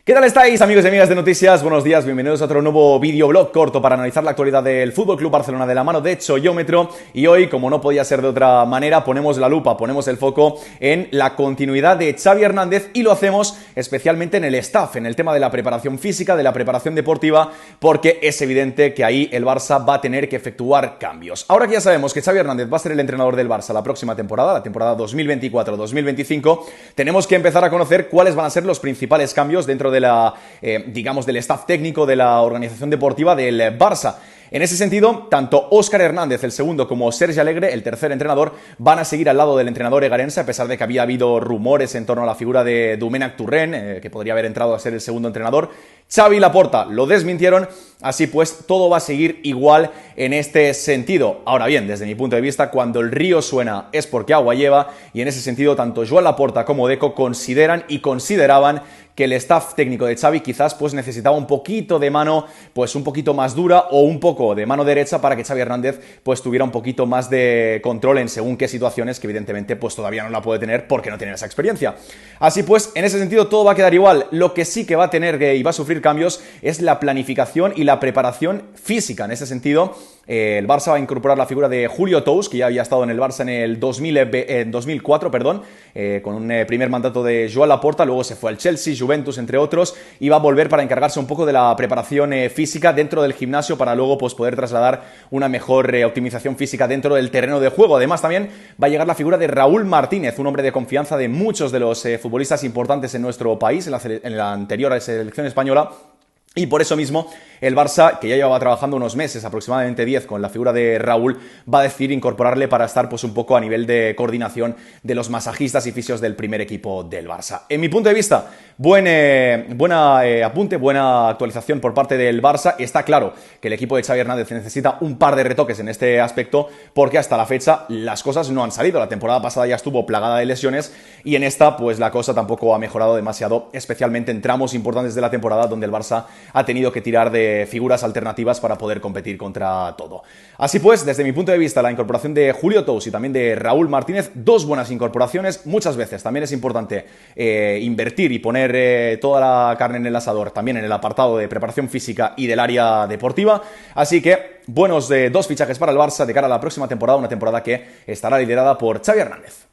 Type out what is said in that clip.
¿Qué tal estáis, amigos y amigas de Noticias? Buenos días, bienvenidos a otro nuevo videoblog corto para analizar la actualidad del FC Barcelona de la mano de Choyómetro. Y hoy, como no podía ser de otra manera, ponemos la lupa, ponemos el foco en la continuidad de Xavi Hernández y lo hacemos especialmente en el staff, en el tema de la preparación física, de la preparación deportiva, porque es evidente que ahí el Barça va a tener que efectuar cambios. Ahora que ya sabemos que Xavi Hernández va a ser el entrenador del Barça la próxima temporada, la temporada 2024-2025, tenemos que empezar a conocer cuáles van a ser los principales cambios dentro de la, digamos, del staff técnico de la organización deportiva del Barça. En ese sentido, tanto Óscar Hernández, el segundo, como Sergi Alegre, el tercer entrenador, van a seguir al lado del entrenador egarense, a pesar de que había habido rumores en torno a la figura de Domènec Torrent, que podría haber entrado a ser el segundo entrenador. Xavi y Laporta lo desmintieron, así pues todo va a seguir igual en este sentido. Ahora bien, desde mi punto de vista, cuando el río suena es porque agua lleva, y en ese sentido tanto Joan Laporta como Deco consideran y consideraban que el staff técnico de Xavi quizás pues necesitaba un poquito de mano, pues un poquito más dura o un poco de mano derecha para que Xavi Hernández pues tuviera un poquito más de control en según qué situaciones que evidentemente pues todavía no la puede tener porque no tiene esa experiencia. Así pues, en ese sentido todo va a quedar igual. Lo que sí que va a tener y va a sufrir cambios es la planificación y la preparación física. En ese sentido, el Barça va a incorporar la figura de Julio Tous, que ya había estado en el Barça en el 2004, con un primer mandato de Joan Laporta, luego se fue al Chelsea, Juventus, entre otros, y va a volver para encargarse un poco de la preparación física dentro del gimnasio para luego pues, poder trasladar una mejor optimización física dentro del terreno de juego. Además, también va a llegar la figura de Raúl Martínez, un hombre de confianza de muchos de los futbolistas importantes en nuestro país, en la anterior selección española. Y por eso mismo el Barça, que ya llevaba trabajando unos meses, aproximadamente 10, con la figura de Raúl, va a decidir incorporarle para estar pues un poco a nivel de coordinación de los masajistas y fisios del primer equipo del Barça. En mi punto de vista, buena apunte, buena actualización por parte del Barça. Está claro que el equipo de Xavi Hernández necesita un par de retoques en este aspecto, porque hasta la fecha las cosas no han salido. La temporada pasada ya estuvo plagada de lesiones y en esta pues la cosa tampoco ha mejorado demasiado, especialmente en tramos importantes de la temporada donde el Barça ha tenido que tirar de figuras alternativas para poder competir contra todo. Así pues, desde mi punto de vista, la incorporación de Julio Tous y también de Raúl Martínez, dos buenas incorporaciones. Muchas veces también es importante invertir y poner toda la carne en el asador, también en el apartado de preparación física y del área deportiva. Así que buenos dos fichajes para el Barça de cara a la próxima temporada, una temporada que estará liderada por Xavi Hernández.